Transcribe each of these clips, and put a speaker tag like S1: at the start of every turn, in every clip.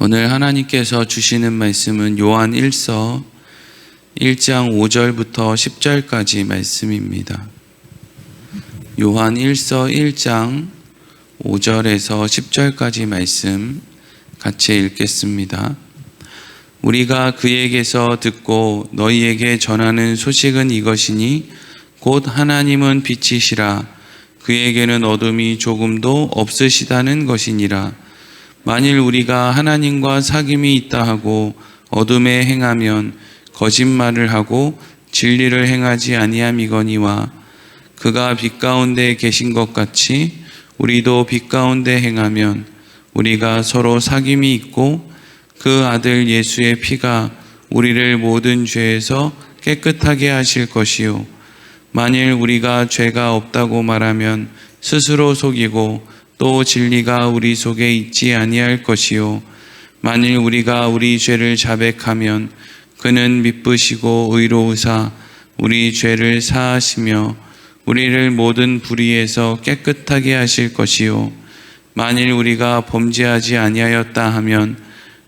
S1: 오늘 하나님께서 주시는 말씀은 요한 1서 1장 5절부터 10절까지 말씀입니다. 요한 1서 1장 5절에서 10절까지 말씀 같이 읽겠습니다. 우리가 그에게서 듣고 너희에게 전하는 소식은 이것이니 곧 하나님은 빛이시라 그에게는 어둠이 조금도 없으시다는 것이니라. 만일 우리가 하나님과 사귐이 있다 하고 어둠에 행하면 거짓말을 하고 진리를 행하지 아니함이거니와 그가 빛 가운데 계신 것 같이 우리도 빛 가운데 행하면 우리가 서로 사귐이 있고 그 아들 예수의 피가 우리를 모든 죄에서 깨끗하게 하실 것이요 만일 우리가 죄가 없다고 말하면 스스로 속이고 또 진리가 우리 속에 있지 아니할 것이요 만일 우리가 우리 죄를 자백하면 그는 미쁘시고 의로우사 우리 죄를 사하시며 우리를 모든 불의에서 깨끗하게 하실 것이요 만일 우리가 범죄하지 아니하였다 하면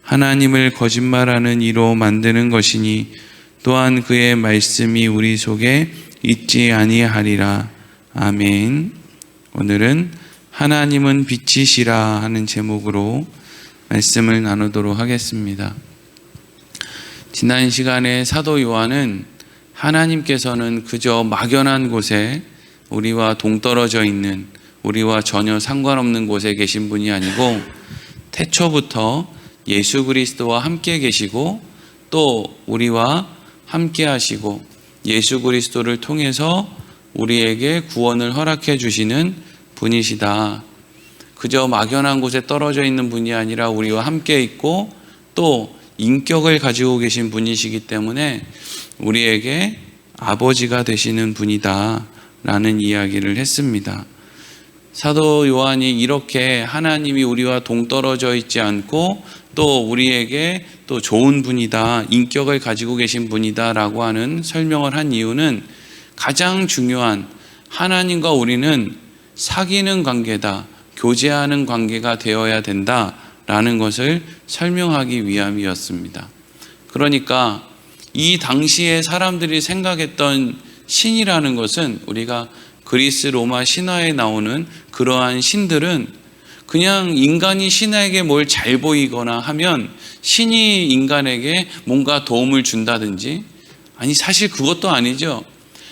S1: 하나님을 거짓말하는 이로 만드는 것이니 또한 그의 말씀이 우리 속에 있지 아니하리라. 아멘. 오늘은 하나님은 빛이시라 하는 제목으로 말씀을 나누도록 하겠습니다. 지난 시간에 사도 요한은 하나님께서는 그저 막연한 곳에 우리와 동떨어져 있는 우리와 전혀 상관없는 곳에 계신 분이 아니고 태초부터 예수 그리스도와 함께 계시고 또 우리와 함께 하시고 예수 그리스도를 통해서 우리에게 구원을 허락해 주시는 분이시다. 그저 막연한 곳에 떨어져 있는 분이 아니라 우리와 함께 있고 또 인격을 가지고 계신 분이시기 때문에 우리에게 아버지가 되시는 분이다 라는 이야기를 했습니다. 사도 요한이 이렇게 하나님이 우리와 동떨어져 있지 않고 또 우리에게 또 좋은 분이다, 인격을 가지고 계신 분이다 라고 하는 설명을 한 이유는 가장 중요한 하나님과 우리는 사귀는 관계다, 교제하는 관계가 되어야 된다라는 것을 설명하기 위함이었습니다. 그러니까 이 당시에 사람들이 생각했던 신이라는 것은 우리가 그리스 로마 신화에 나오는 그러한 신들은 그냥 인간이 신에게 뭘 잘 보이거나 하면 신이 인간에게 뭔가 도움을 준다든지, 아니 사실 그것도 아니죠.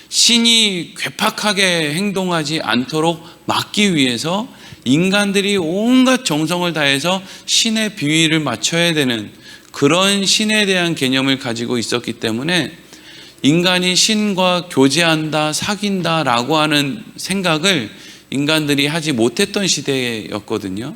S1: 신이 괴팍하게 행동하지 않도록 막기 위해서 인간들이 온갖 정성을 다해서 신의 비위를 맞춰야 되는 그런 신에 대한 개념을 가지고 있었기 때문에 인간이 신과 교제한다, 사귄다 라고 하는 생각을 인간들이 하지 못했던 시대였거든요.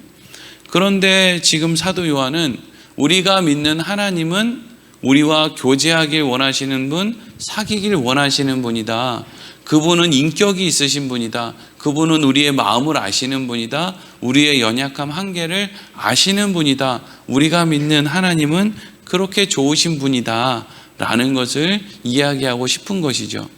S1: 그런데 지금 사도 요한은 우리가 믿는 하나님은 우리와 교제하길 원하시는 분, 사귀길 원하시는 분이다. 그분은 인격이 있으신 분이다. 그분은 우리의 마음을 아시는 분이다. 우리의 연약함 한계를 아시는 분이다. 우리가 믿는 하나님은 그렇게 좋으신 분이다 라는 것을 이야기하고 싶은 것이죠.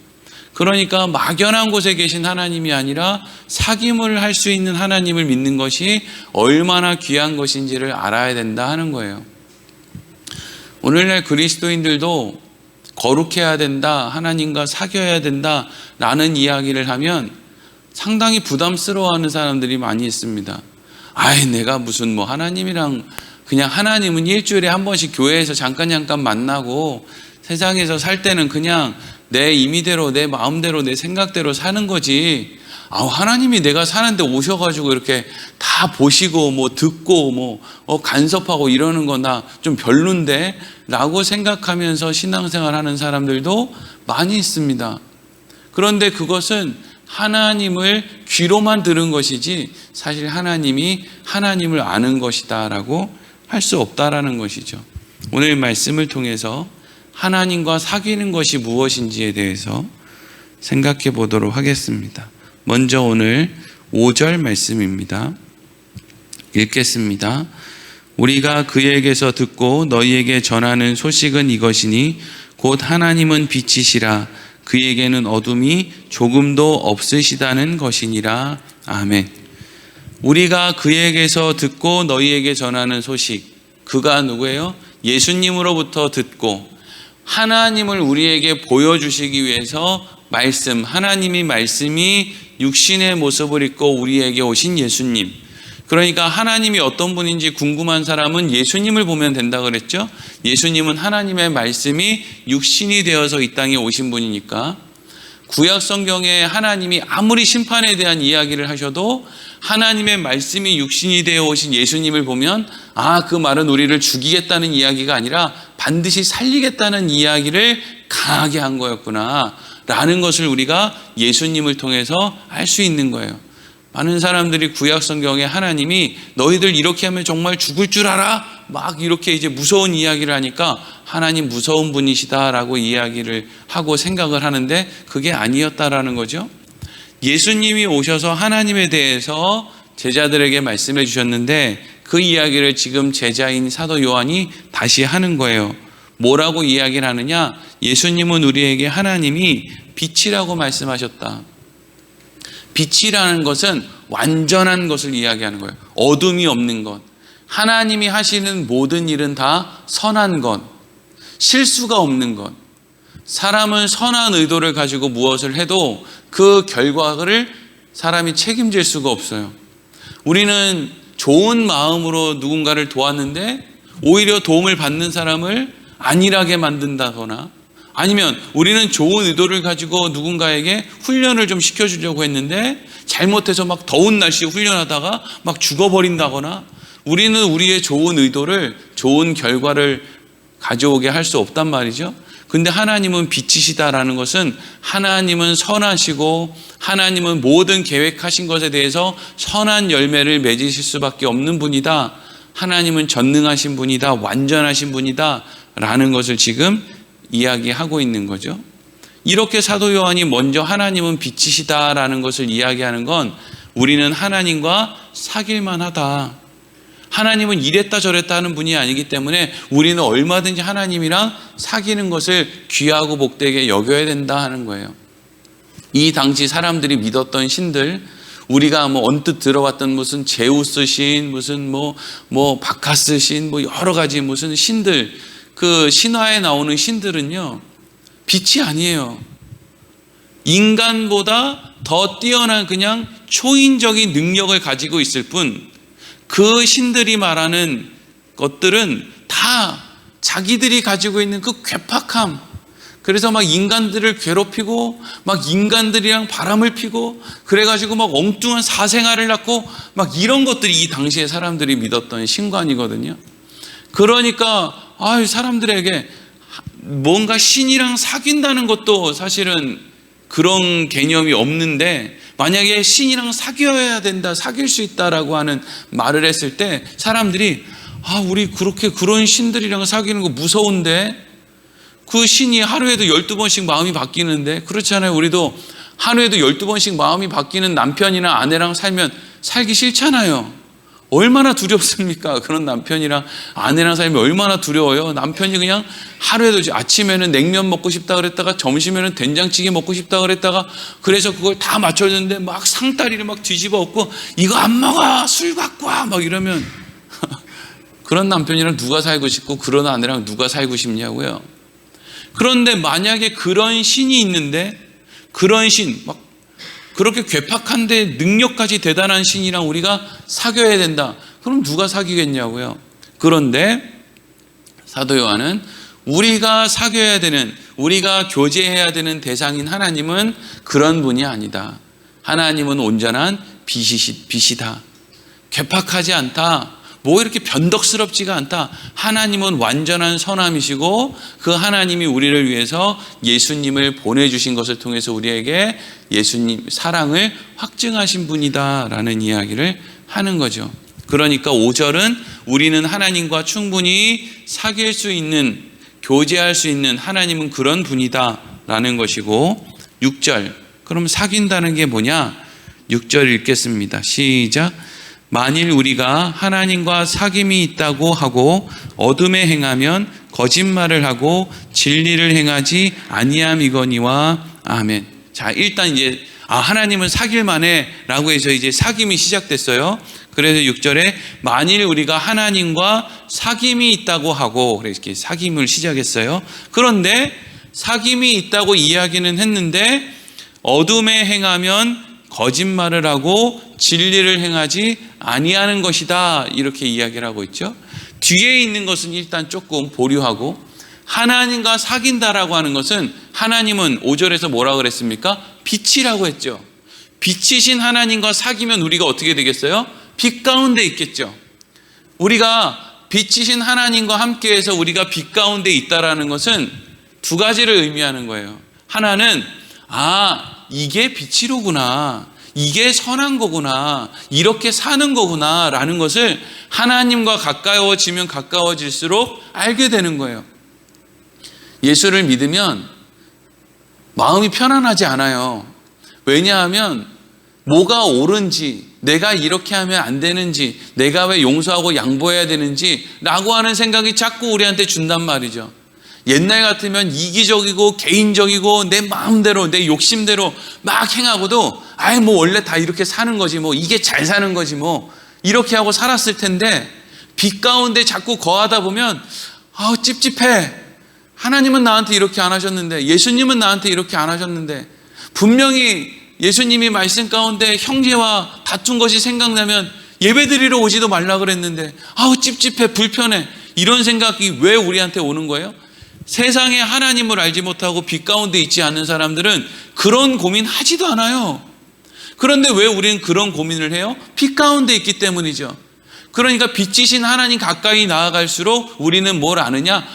S1: 그러니까 막연한 곳에 계신 하나님이 아니라 사귐을 할 수 있는 하나님을 믿는 것이 얼마나 귀한 것인지를 알아야 된다 하는 거예요. 오늘날 그리스도인들도 거룩해야 된다, 하나님과 사귀어야 된다 라는 이야기를 하면 상당히 부담스러워하는 사람들이 많이 있습니다. 아이, 내가 무슨 뭐 하나님이랑, 그냥 하나님은 일주일에 한 번씩 교회에서 잠깐 만나고 세상에서 살 때는 그냥 내 임의대로, 내 마음대로, 내 생각대로 사는 거지. 하나님이 내가 사는데 오셔가지고 이렇게 다 보시고 뭐 듣고 뭐 간섭하고 이러는 거 나 좀 별론데 라고 생각하면서 신앙생활 하는 사람들도 많이 있습니다. 그런데 그것은 하나님을 귀로만 들은 것이지 사실 하나님이 하나님을 아는 것이다 라고 할 수 없다라는 것이죠. 오늘 말씀을 통해서 하나님과 사귀는 것이 무엇인지에 대해서 생각해 보도록 하겠습니다. 먼저 오늘 5절 말씀입니다. 읽겠습니다. 우리가 그에게서 듣고 너희에게 전하는 소식은 이것이니 곧 하나님은 빛이시라 그에게는 어둠이 조금도 없으시다는 것이니라. 아멘. 우리가 그에게서 듣고 너희에게 전하는 소식, 그가 누구예요? 예수님으로부터 듣고 하나님을 우리에게 보여주시기 위해서 하나님이 말씀이 육신의 모습을 입고 우리에게 오신 예수님. 그러니까 하나님이 어떤 분인지 궁금한 사람은 예수님을 보면 된다 그랬죠. 예수님은 하나님의 말씀이 육신이 되어서 이 땅에 오신 분이니까 구약 성경에 하나님이 아무리 심판에 대한 이야기를 하셔도 하나님의 말씀이 육신이 되어 오신 예수님을 보면 그 말은 우리를 죽이겠다는 이야기가 아니라 반드시 살리겠다는 이야기를 강하게 한 거였구나 라는 것을 우리가 예수님을 통해서 알 수 있는 거예요. 많은 사람들이 구약 성경에 하나님이 너희들 이렇게 하면 정말 죽을 줄 알아? 막 이렇게 이제 무서운 이야기를 하니까 하나님 무서운 분이시다라고 이야기를 하고 생각을 하는데 그게 아니었다라는 거죠. 예수님이 오셔서 하나님에 대해서 제자들에게 말씀해 주셨는데 그 이야기를 지금 제자인 사도 요한이 다시 하는 거예요. 뭐라고 이야기를 하느냐? 예수님은 우리에게 하나님이 빛이라고 말씀하셨다. 빛이라는 것은 완전한 것을 이야기하는 거예요. 어둠이 없는 것. 하나님이 하시는 모든 일은 다 선한 것, 실수가 없는 것. 사람은 선한 의도를 가지고 무엇을 해도 그 결과를 사람이 책임질 수가 없어요. 우리는 좋은 마음으로 누군가를 도왔는데 오히려 도움을 받는 사람을 안일하게 만든다거나 아니면 우리는 좋은 의도를 가지고 누군가에게 훈련을 좀 시켜주려고 했는데 잘못해서 막 더운 날씨에 훈련하다가 막 죽어버린다거나 우리는 우리의 좋은 의도를 좋은 결과를 가져오게 할 수 없단 말이죠. 근데 하나님은 빛이시다라는 것은 하나님은 선하시고 하나님은 모든 계획하신 것에 대해서 선한 열매를 맺으실 수밖에 없는 분이다. 하나님은 전능하신 분이다. 완전하신 분이다. 라는 것을 지금 이야기하고 있는 거죠. 이렇게 사도 요한이 먼저 하나님은 빛이시다라는 것을 이야기하는 건 우리는 하나님과 사귈만 하다. 하나님은 이랬다 저랬다 하는 분이 아니기 때문에 우리는 얼마든지 하나님이랑 사귀는 것을 귀하고 복되게 여겨야 된다 하는 거예요. 이 당시 사람들이 믿었던 신들, 우리가 언뜻 들어봤던 무슨 제우스 신, 무슨 바카스 신, 여러 가지 무슨 신들, 그 신화에 나오는 신들은요, 빛이 아니에요. 인간보다 더 뛰어난 그냥 초인적인 능력을 가지고 있을 뿐, 그 신들이 말하는 것들은 다 자기들이 가지고 있는 그 괴팍함, 그래서 막 인간들을 괴롭히고 막 인간들이랑 바람을 피고 그래가지고 막 엉뚱한 사생활을 낳고 막 이런 것들이 이 당시에 사람들이 믿었던 신관이거든요. 그러니까 사람들에게 뭔가 신이랑 사귄다는 것도 사실은 그런 개념이 없는데 만약에 신이랑 사귀어야 된다, 사귈 수 있다라고 하는 말을 했을 때 사람들이 우리 그렇게 그런 신들이랑 사귀는 거 무서운데 그 신이 하루에도 12번씩 마음이 바뀌는데 그렇잖아요. 우리도 하루에도 12번씩 마음이 바뀌는 남편이나 아내랑 살면 살기 싫잖아요. 얼마나 두렵습니까? 그런 남편이랑 아내랑 살면 얼마나 두려워요. 남편이 그냥 하루에도 아침에는 냉면 먹고 싶다 그랬다가 점심에는 된장찌개 먹고 싶다 그랬다가 그래서 그걸 다 맞춰줬는데 막 상다리를 막 뒤집어 엎고 이거 안 먹어! 술 갖고 와! 막 이러면 그런 남편이랑 누가 살고 싶고 그런 아내랑 누가 살고 싶냐고요. 그런데 만약에 그런 신이 있는데 그런 신, 막 그렇게 괴팍한데 능력까지 대단한 신이랑 우리가 사귀어야 된다. 그럼 누가 사귀겠냐고요. 그런데 사도 요한은 우리가 사귀어야 되는, 우리가 교제해야 되는 대상인 하나님은 그런 분이 아니다. 하나님은 온전한 빛이다. 괴팍하지 않다. 이렇게 변덕스럽지가 않다. 하나님은 완전한 선함이시고 그 하나님이 우리를 위해서 예수님을 보내주신 것을 통해서 우리에게 예수님 사랑을 확증하신 분이다라는 이야기를 하는 거죠. 그러니까 5절은 우리는 하나님과 충분히 사귈 수 있는, 교제할 수 있는 하나님은 그런 분이다라는 것이고 6절, 그럼 사귄다는 게 뭐냐? 6절 읽겠습니다. 시작. 만일 우리가 하나님과 사귐이 있다고 하고 어둠에 행하면 거짓말을 하고 진리를 행하지 아니함이거니와. 아멘. 자, 일단 이제 하나님은 사귈 만해 라고 해서 이제 사귐이 시작됐어요. 그래서 6절에 만일 우리가 하나님과 사귐이 있다고 하고 이렇게 사귐을 시작했어요. 그런데 사귐이 있다고 이야기는 했는데 어둠에 행하면 거짓말을 하고 진리를 행하지 아니하는 것이다, 이렇게 이야기를 하고 있죠. 뒤에 있는 것은 일단 조금 보류하고, 하나님과 사귄다라고 하는 것은, 하나님은 5절에서 뭐라고 그랬습니까? 빛이라고 했죠. 빛이신 하나님과 사귀면 우리가 어떻게 되겠어요? 빛 가운데 있겠죠. 우리가 빛이신 하나님과 함께해서 우리가 빛 가운데 있다라는 것은 두 가지를 의미하는 거예요. 하나는 이게 빛이로구나, 이게 선한 거구나, 이렇게 사는 거구나 라는 것을 하나님과 가까워지면 가까워질수록 알게 되는 거예요. 예수를 믿으면 마음이 편안하지 않아요. 왜냐하면 뭐가 옳은지, 내가 이렇게 하면 안 되는지, 내가 왜 용서하고 양보해야 되는지 라고 하는 생각이 자꾸 우리한테 준단 말이죠. 옛날 같으면 이기적이고 개인적이고 내 마음대로 내 욕심대로 막 행하고도 뭐 원래 다 이렇게 사는 거지, 뭐 이게 잘 사는 거지, 뭐 이렇게 하고 살았을 텐데, 빛 가운데 자꾸 거하다 보면 찝찝해. 하나님은 나한테 이렇게 안 하셨는데, 예수님은 나한테 이렇게 안 하셨는데, 분명히 예수님이 말씀 가운데 형제와 다툰 것이 생각나면 예배드리러 오지도 말라 그랬는데 찝찝해, 불편해, 이런 생각이 왜 우리한테 오는 거예요? 세상에 하나님을 알지 못하고 빛 가운데 있지 않는 사람들은 그런 고민 하지도 않아요. 그런데 왜 우리는 그런 고민을 해요? 빛 가운데 있기 때문이죠. 그러니까 빛이신 하나님 가까이 나아갈수록 우리는 뭘 아느냐?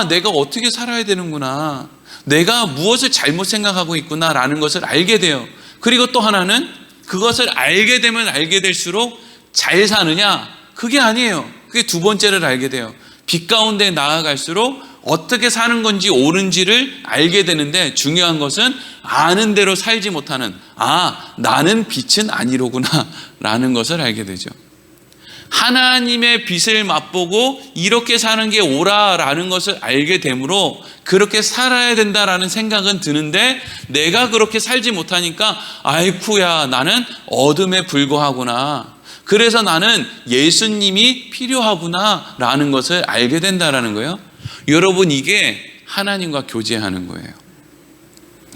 S1: 내가 어떻게 살아야 되는구나, 내가 무엇을 잘못 생각하고 있구나 라는 것을 알게 돼요. 그리고 또 하나는, 그것을 알게 되면 알게 될수록 잘 사느냐? 그게 아니에요. 그게 두 번째를 알게 돼요. 빛 가운데 나아갈수록 어떻게 사는 건지 옳은지를 알게 되는데, 중요한 것은 아는 대로 살지 못하는, 나는 빛은 아니로구나 라는 것을 알게 되죠. 하나님의 빛을 맛보고 이렇게 사는 게 옳아라는 것을 알게 되므로 그렇게 살아야 된다라는 생각은 드는데, 내가 그렇게 살지 못하니까 아이쿠야, 나는 어둠에 불과하구나, 그래서 나는 예수님이 필요하구나 라는 것을 알게 된다라는 거예요. 여러분, 이게 하나님과 교제하는 거예요.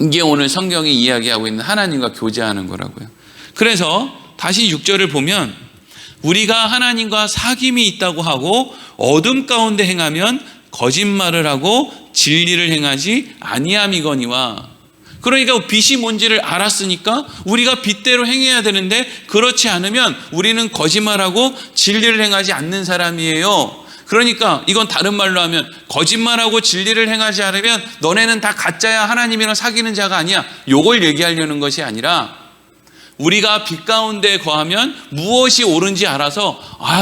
S1: 이게 오늘 성경이 이야기하고 있는 하나님과 교제하는 거라고요. 그래서 다시 6절을 보면, 우리가 하나님과 사귐이 있다고 하고 어둠 가운데 행하면 거짓말을 하고 진리를 행하지 아니함이거니와. 그러니까 빛이 뭔지를 알았으니까 우리가 빛대로 행해야 되는데, 그렇지 않으면 우리는 거짓말하고 진리를 행하지 않는 사람이에요. 그러니까 이건 다른 말로 하면, 거짓말하고 진리를 행하지 않으면 너네는 다 가짜야, 하나님이랑 사귀는 자가 아니야, 요걸 얘기하려는 것이 아니라, 우리가 빛 가운데 거하면 무엇이 옳은지 알아서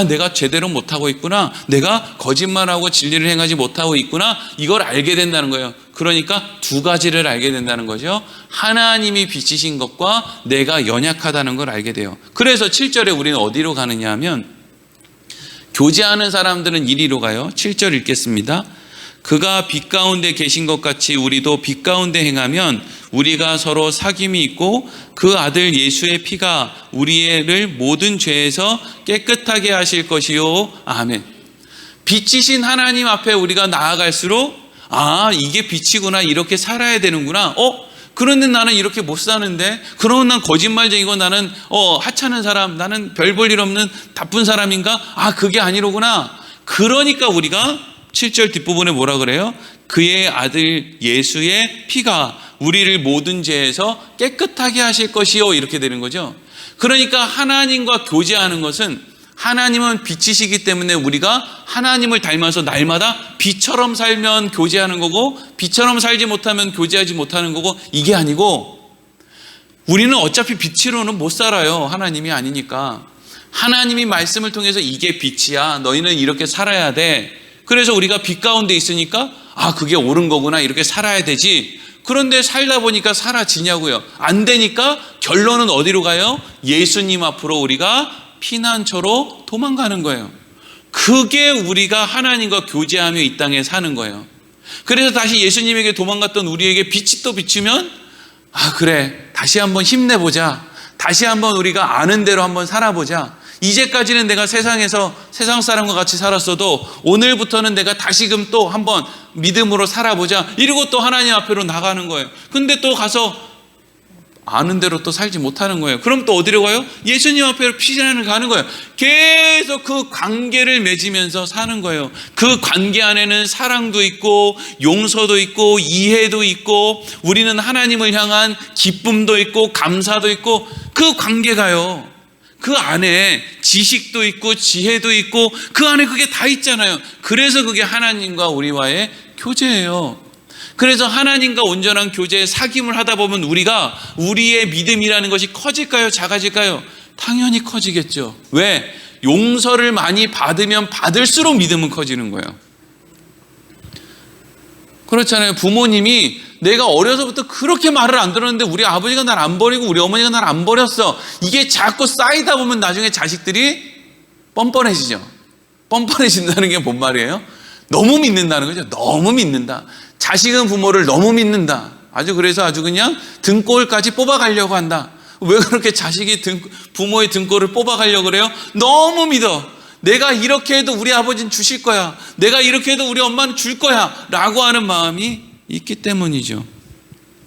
S1: 내가 제대로 못하고 있구나, 내가 거짓말하고 진리를 행하지 못하고 있구나, 이걸 알게 된다는 거예요. 그러니까 두 가지를 알게 된다는 거죠. 하나님이 빛이신 것과 내가 연약하다는 걸 알게 돼요. 그래서 7절에 우리는 어디로 가느냐 하면, 교제하는 사람들은 이리로 가요. 7절 읽겠습니다. 그가 빛 가운데 계신 것 같이 우리도 빛 가운데 행하면 우리가 서로 사귐이 있고 그 아들 예수의 피가 우리를 모든 죄에서 깨끗하게 하실 것이요. 아멘. 빛이신 하나님 앞에 우리가 나아갈수록 이게 빛이구나, 이렇게 살아야 되는구나. 그런데 나는 이렇게 못 사는데, 그러면 난 거짓말쟁이고, 나는 하찮은 사람, 나는 별 볼 일 없는 나쁜 사람인가? 그게 아니로구나. 그러니까 우리가 7절 뒷부분에 뭐라 그래요? 그의 아들 예수의 피가 우리를 모든 죄에서 깨끗하게 하실 것이요, 이렇게 되는 거죠. 그러니까 하나님과 교제하는 것은, 하나님은 빛이시기 때문에 우리가 하나님을 닮아서 날마다 빛처럼 살면 교제하는 거고, 빛처럼 살지 못하면 교제하지 못하는 거고, 이게 아니고, 우리는 어차피 빛으로는 못 살아요. 하나님이 아니니까. 하나님이 말씀을 통해서 이게 빛이야, 너희는 이렇게 살아야 돼. 그래서 우리가 빛 가운데 있으니까 그게 옳은 거구나, 이렇게 살아야 되지. 그런데 살다 보니까 사라지냐고요? 안 되니까 결론은 어디로 가요? 예수님 앞으로 우리가 피난처로 도망가는 거예요. 그게 우리가 하나님과 교제하며 이 땅에 사는 거예요. 그래서 다시 예수님에게 도망갔던 우리에게 빛이 또 비추면, 그래, 다시 한번 힘내보자, 다시 한번 우리가 아는 대로 한번 살아보자, 이제까지는 내가 세상에서 세상 사람과 같이 살았어도 오늘부터는 내가 다시금 또 한번 믿음으로 살아보자 이러고 또 하나님 앞으로 나가는 거예요. 근데 또 가서 아는 대로 또 살지 못하는 거예요. 그럼 또 어디로 가요? 예수님 앞으로 피신하는 가는 거예요. 계속 그 관계를 맺으면서 사는 거예요. 그 관계 안에는 사랑도 있고 용서도 있고 이해도 있고 우리는 하나님을 향한 기쁨도 있고 감사도 있고 그 관계가요. 그 안에 지식도 있고 지혜도 있고 그 안에 그게 다 있잖아요. 그래서 그게 하나님과 우리와의 교제예요. 그래서 하나님과 온전한 교제에 사귐을 하다 보면 우리의 믿음이라는 것이 커질까요? 작아질까요? 당연히 커지겠죠. 왜? 용서를 많이 받으면 받을수록 믿음은 커지는 거예요. 그렇잖아요. 부모님이 내가 어려서부터 그렇게 말을 안 들었는데 우리 아버지가 날 안 버리고 우리 어머니가 날 안 버렸어. 이게 자꾸 쌓이다 보면 나중에 자식들이 뻔뻔해지죠. 뻔뻔해진다는 게 뭔 말이에요? 너무 믿는다는 거죠. 너무 믿는다. 자식은 부모를 너무 믿는다. 그래서 아주 그냥 등골까지 뽑아가려고 한다. 왜 그렇게 자식이 부모의 등골을 뽑아가려고 그래요? 너무 믿어. 내가 이렇게 해도 우리 아버지는 주실 거야. 내가 이렇게 해도 우리 엄마는 줄 거야. 라고 하는 마음이 있기 때문이죠.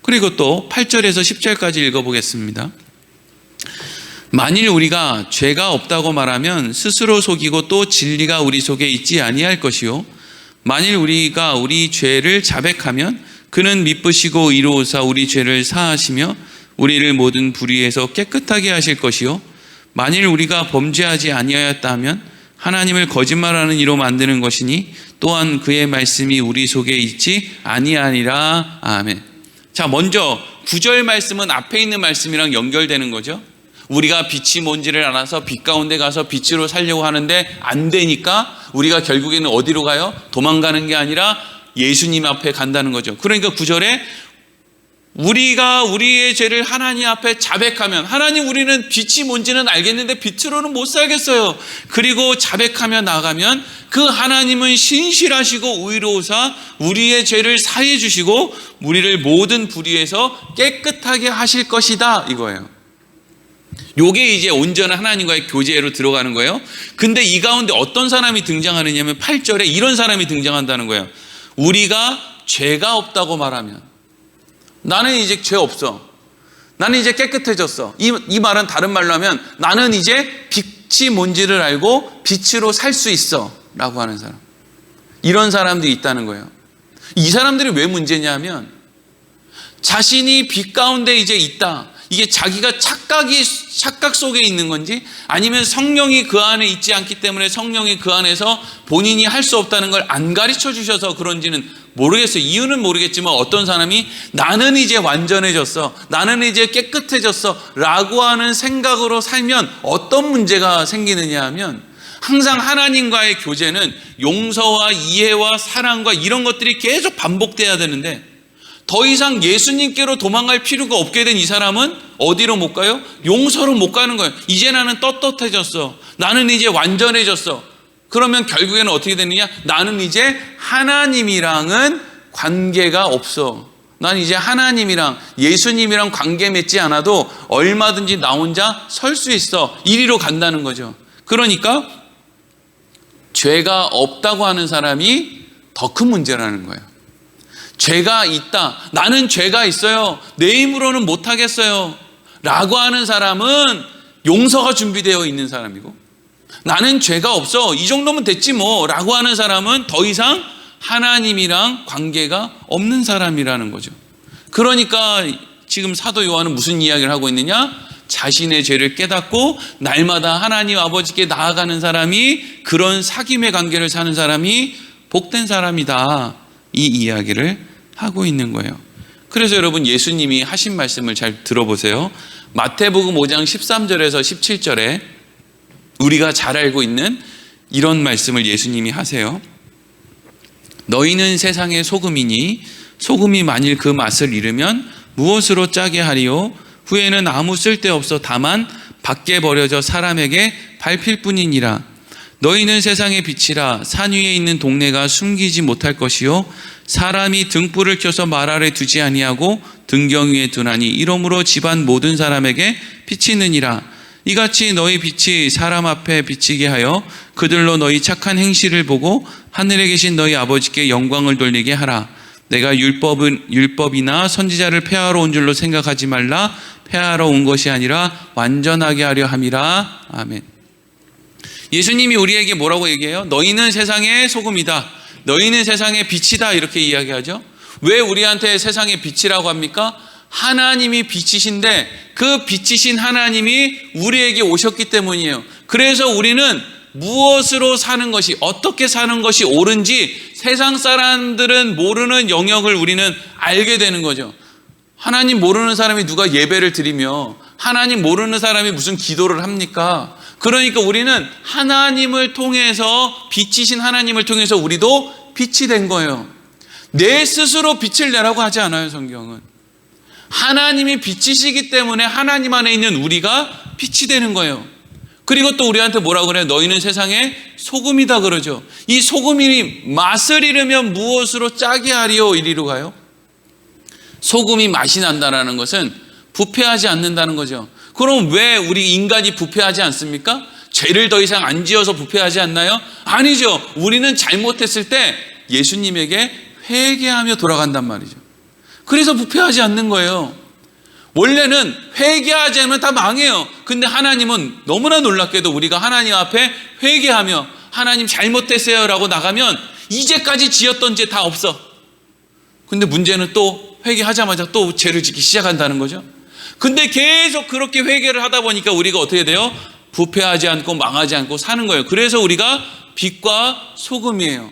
S1: 그리고 또 8절에서 10절까지 읽어보겠습니다. 만일 우리가 죄가 없다고 말하면 스스로 속이고 또 진리가 우리 속에 있지 아니할 것이요 만일 우리가 우리 죄를 자백하면 그는 미쁘시고 의로우사 우리 죄를 사하시며 우리를 모든 불의에서 깨끗하게 하실 것이요 만일 우리가 범죄하지 아니하였다 하면 하나님을 거짓말하는 이로 만드는 것이니 또한 그의 말씀이 우리 속에 있지 아니하니라. 아멘. 자, 먼저 9절 말씀은 앞에 있는 말씀이랑 연결되는 거죠. 우리가 빛이 뭔지를 알아서 빛 가운데 가서 빛으로 살려고 하는데 안 되니까 우리가 결국에는 어디로 가요? 도망가는 게 아니라 예수님 앞에 간다는 거죠. 그러니까 9절에 우리가 우리의 죄를 하나님 앞에 자백하면 하나님 우리는 빛이 뭔지는 알겠는데 빛으로는 못 살겠어요. 그리고 자백하며 나가면 그 하나님은 신실하시고 의로우사 우리의 죄를 사해 주시고 우리를 모든 불의에서 깨끗하게 하실 것이다 이거예요. 요게 이제 온전한 하나님과의 교제로 들어가는 거예요. 근데 이 가운데 어떤 사람이 등장하느냐면 8절에 이런 사람이 등장한다는 거예요. 우리가 죄가 없다고 말하면 나는 이제 죄 없어. 나는 이제 깨끗해졌어. 이 말은 다른 말로 하면 나는 이제 빛이 뭔지를 알고 빛으로 살 수 있어 라고 하는 사람. 이런 사람들이 있다는 거예요. 이 사람들이 왜 문제냐면 자신이 빛 가운데 이제 있다. 이게 자기가 착각 속에 있는 건지 아니면 성령이 그 안에 있지 않기 때문에 성령이 그 안에서 본인이 할 수 없다는 걸 안 가르쳐 주셔서 그런지는 모르겠어요. 이유는 모르겠지만 어떤 사람이 나는 이제 완전해졌어. 나는 이제 깨끗해졌어. 라고 하는 생각으로 살면 어떤 문제가 생기느냐 하면 항상 하나님과의 교제는 용서와 이해와 사랑과 이런 것들이 계속 반복돼야 되는데 더 이상 예수님께로 도망갈 필요가 없게 된 이 사람은 어디로 못 가요? 용서로 못 가는 거예요. 이제 나는 떳떳해졌어. 나는 이제 완전해졌어. 그러면 결국에는 어떻게 되느냐? 나는 이제 하나님이랑은 관계가 없어. 난 이제 하나님이랑 예수님이랑 관계 맺지 않아도 얼마든지 나 혼자 설 수 있어. 이리로 간다는 거죠. 그러니까 죄가 없다고 하는 사람이 더 큰 문제라는 거예요. 죄가 있다. 나는 죄가 있어요. 내 힘으로는 못하겠어요. 라고 하는 사람은 용서가 준비되어 있는 사람이고 나는 죄가 없어. 이 정도면 됐지 뭐. 라고 하는 사람은 더 이상 하나님이랑 관계가 없는 사람이라는 거죠. 그러니까 지금 사도 요한은 무슨 이야기를 하고 있느냐? 자신의 죄를 깨닫고 날마다 하나님 아버지께 나아가는 사람이 그런 사귐의 관계를 사는 사람이 복된 사람이다. 이 이야기를 하고 있는 거예요. 그래서 여러분 예수님이 하신 말씀을 잘 들어보세요. 마태복음 5장 13절에서 17절에 우리가 잘 알고 있는 이런 말씀을 예수님이 하세요. 너희는 세상의 소금이니 소금이 만일 그 맛을 잃으면 무엇으로 짜게 하리요? 후에는 아무 쓸데없어 다만 밖에 버려져 사람에게 밟힐 뿐이니라. 너희는 세상의 빛이라. 산 위에 있는 동네가 숨기지 못할 것이요 사람이 등불을 켜서 말 아래 두지 아니하고 등경 위에 두나니 이러므로 집안 모든 사람에게 비치느니라. 이같이 너희 빛이 사람 앞에 비치게 하여 그들로 너희 착한 행실을 보고 하늘에 계신 너희 아버지께 영광을 돌리게 하라. 내가 율법이나 선지자를 폐하러 온 줄로 생각하지 말라. 폐하러 온 것이 아니라 완전하게 하려 함이라. 아멘. 예수님이 우리에게 뭐라고 얘기해요? 너희는 세상의 소금이다. 너희는 세상의 빛이다. 이렇게 이야기하죠. 왜 우리한테 세상의 빛이라고 합니까? 하나님이 빛이신데 그 빛이신 하나님이 우리에게 오셨기 때문이에요. 그래서 우리는 무엇으로 사는 것이, 어떻게 사는 것이 옳은지 세상 사람들은 모르는 영역을 우리는 알게 되는 거죠. 하나님 모르는 사람이 누가 예배를 드리며 하나님 모르는 사람이 무슨 기도를 합니까? 그러니까 우리는 하나님을 통해서, 빛이신 하나님을 통해서 우리도 빛이 된 거예요. 내 스스로 빛을 내라고 하지 않아요, 성경은. 하나님이 빛이시기 때문에 하나님 안에 있는 우리가 빛이 되는 거예요. 그리고 또 우리한테 뭐라고 그래요? 너희는 세상의 소금이다 그러죠. 이 소금이 맛을 잃으면 무엇으로 짜게 하리요? 이리로 가요. 소금이 맛이 난다는 것은 부패하지 않는다는 거죠. 그럼 왜 우리 인간이 부패하지 않습니까? 죄를 더 이상 안 지어서 부패하지 않나요? 아니죠. 우리는 잘못했을 때 예수님에게 회개하며 돌아간단 말이죠. 그래서 부패하지 않는 거예요. 원래는 회개하지 않으면 다 망해요. 근데 하나님은 너무나 놀랍게도 우리가 하나님 앞에 회개하며 하나님 잘못했어요 라고 나가면 이제까지 지었던 죄 다 없어. 근데 문제는 또 회개하자마자 또 죄를 짓기 시작한다는 거죠. 근데 계속 그렇게 회개를 하다 보니까 우리가 어떻게 돼요? 부패하지 않고 망하지 않고 사는 거예요. 그래서 우리가 빛과 소금이에요.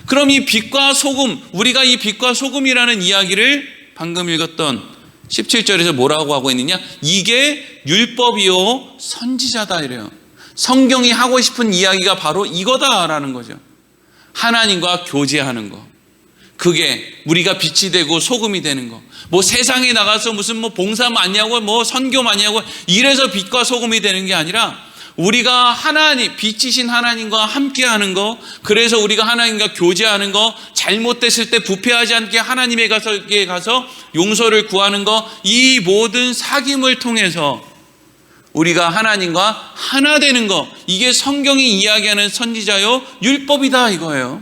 S1: 그럼 이 빛과 소금, 우리가 이 빛과 소금이라는 이야기를 방금 읽었던 17절에서 뭐라고 하고 있느냐? 이게 율법이요 선지자다 이래요. 성경이 하고 싶은 이야기가 바로 이거다라는 거죠. 하나님과 교제하는 거. 그게 우리가 빛이 되고 소금이 되는 거. 뭐 세상에 나가서 무슨 뭐 봉사 많이 하고 뭐 선교 많이 하고 이래서 빛과 소금이 되는 게 아니라 우리가 하나님, 빛이신 하나님과 함께하는 거, 그래서 우리가 하나님과 교제하는 거, 잘못됐을 때 부패하지 않게 하나님에 가서 용서를 구하는 거, 이 모든 사귐을 통해서 우리가 하나님과 하나 되는 거, 이게 성경이 이야기하는 선지자요 율법이다 이거예요.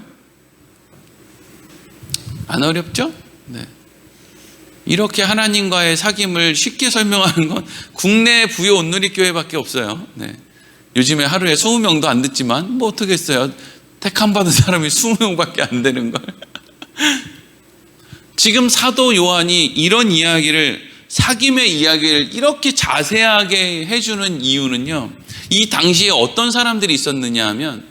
S1: 안 어렵죠? 네. 이렇게 하나님과의 사귐을 쉽게 설명하는 건 국내 부요 온누리교회밖에 없어요. 네. 요즘에 하루에 20명도 안 듣지만 뭐 어떻겠어요. 택함 받은 사람이 20명밖에 안 되는 걸. 지금 사도 요한이 이런 이야기를, 사귐의 이야기를 이렇게 자세하게 해주는 이유는요, 이 당시에 어떤 사람들이 있었느냐 하면,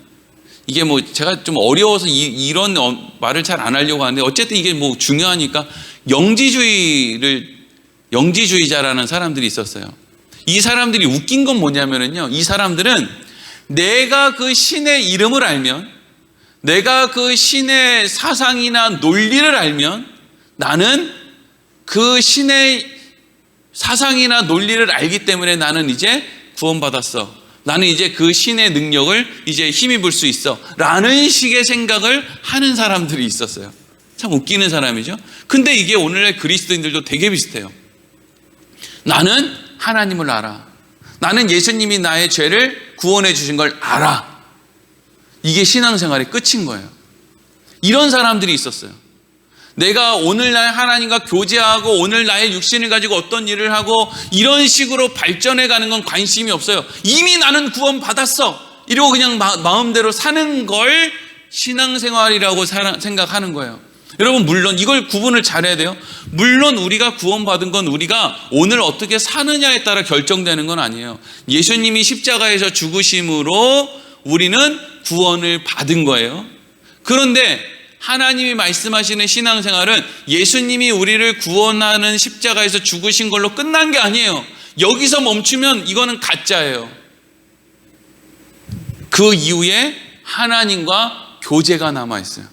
S1: 이게 뭐 제가 좀 어려워서 이런 말을 잘 안 하려고 하는데 어쨌든 이게 뭐 중요하니까 영지주의자라는 사람들이 있었어요. 이 사람들이 웃긴 건 뭐냐면요, 이 사람들은 내가 그 신의 이름을 알면, 내가 그 신의 사상이나 논리를 알면, 나는 그 신의 사상이나 논리를 알기 때문에 나는 이제 구원받았어, 나는 이제 그 신의 능력을 이제 힘입을 수 있어 라는 식의 생각을 하는 사람들이 있었어요. 참 웃기는 사람이죠. 근데 이게 오늘날 그리스도인들도 되게 비슷해요. 나는 하나님을 알아. 나는 예수님이 나의 죄를 구원해 주신 걸 알아. 이게 신앙생활의 끝인 거예요. 이런 사람들이 있었어요. 내가 오늘날 하나님과 교제하고 오늘 나의 육신을 가지고 어떤 일을 하고 이런 식으로 발전해 가는 건 관심이 없어요. 이미 나는 구원 받았어 이러고 그냥 마음대로 사는 걸 신앙생활이라고 생각하는 거예요. 여러분, 물론 이걸 구분을 잘해야 돼요. 물론 우리가 구원받은 건 우리가 오늘 어떻게 사느냐에 따라 결정되는 건 아니에요. 예수님이 십자가에서 죽으심으로 우리는 구원을 받은 거예요. 그런데 하나님이 말씀하시는 신앙생활은 예수님이 우리를 구원하는 십자가에서 죽으신 걸로 끝난 게 아니에요. 여기서 멈추면 이거는 가짜예요. 그 이후에 하나님과 교제가 남아있어요.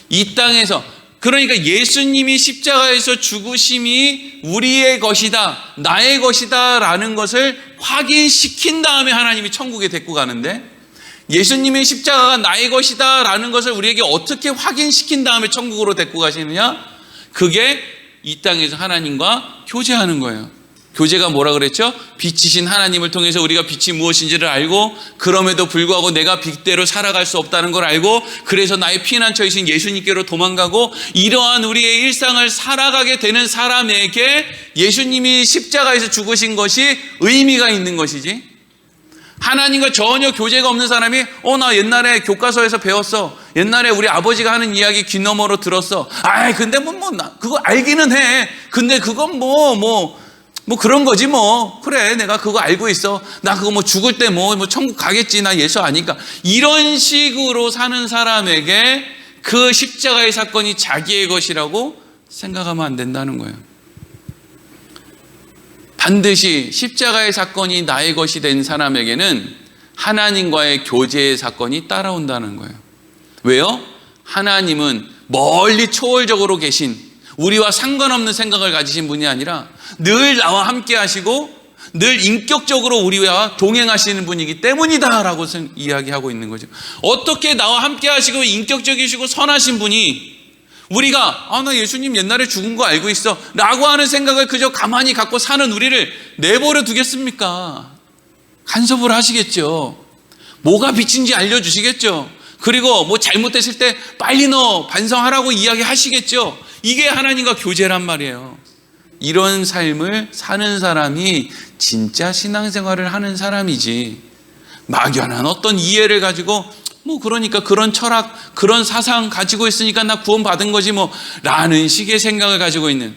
S1: 이 땅에서, 그러니까 예수님이 십자가에서 죽으심이 우리의 것이다, 나의 것이다 라는 것을 확인시킨 다음에 하나님이 천국에 데리고 가는데, 예수님의 십자가가 나의 것이다 라는 것을 우리에게 어떻게 확인시킨 다음에 천국으로 데리고 가시느냐? 그게 이 땅에서 하나님과 교제하는 거예요. 교제가 뭐라 그랬죠? 빛이신 하나님을 통해서 우리가 빛이 무엇인지를 알고 그럼에도 불구하고 내가 빛대로 살아갈 수 없다는 걸 알고 그래서 나의 피난처이신 예수님께로 도망가고 이러한 우리의 일상을 살아가게 되는 사람에게 예수님이 십자가에서 죽으신 것이 의미가 있는 것이지, 하나님과 전혀 교제가 없는 사람이 나 옛날에 교과서에서 배웠어, 옛날에 우리 아버지가 하는 이야기 귓너머로 들었어, 근데 나 그거 알기는 해, 근데 그건 뭐 그런 거지 그래 내가 그거 알고 있어, 나 그거 죽을 때 천국 가겠지, 나 예수 아니까, 이런 식으로 사는 사람에게 그 십자가의 사건이 자기의 것이라고 생각하면 안 된다는 거예요. 반드시 십자가의 사건이 나의 것이 된 사람에게는 하나님과의 교제의 사건이 따라온다는 거예요. 왜요? 하나님은 멀리 초월적으로 계신, 우리와 상관없는 생각을 가지신 분이 아니라 늘 나와 함께 하시고 늘 인격적으로 우리와 동행하시는 분이기 때문이다라고 이야기하고 있는 거죠. 어떻게 나와 함께 하시고 인격적이시고 선하신 분이 우리가 나 예수님 옛날에 죽은 거 알고 있어 라고 하는 생각을 그저 가만히 갖고 사는 우리를 내버려 두겠습니까? 간섭을 하시겠죠. 뭐가 빛인지 알려주시겠죠. 그리고 잘못했을 때 빨리 너 반성하라고 이야기하시겠죠. 이게 하나님과 교제란 말이에요. 이런 삶을 사는 사람이 진짜 신앙생활을 하는 사람이지, 막연한 어떤 이해를 가지고 그러니까 그런 철학, 그런 사상 가지고 있으니까 나 구원받은 거지 라는 식의 생각을 가지고 있는.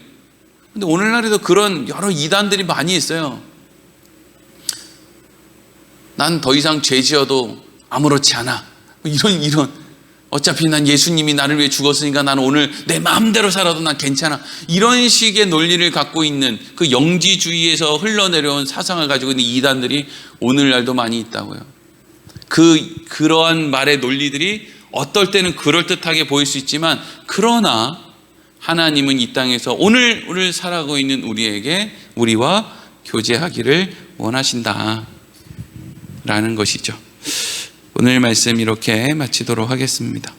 S1: 근데 오늘날에도 그런 여러 이단들이 많이 있어요. 난 더 이상 죄 지어도 아무렇지 않아, 이런 어차피 난 예수님이 나를 위해 죽었으니까 나는 오늘 내 마음대로 살아도 난 괜찮아, 이런 식의 논리를 갖고 있는 그 영지주의에서 흘러내려온 사상을 가지고 있는 이단들이 오늘날도 많이 있다고요. 그러한 말의 논리들이 어떨 때는 그럴듯하게 보일 수 있지만, 그러나 하나님은 이 땅에서 오늘 살아가고 있는 우리에게 우리와 교제하기를 원하신다 라는 것이죠. 오늘 말씀 이렇게 마치도록 하겠습니다.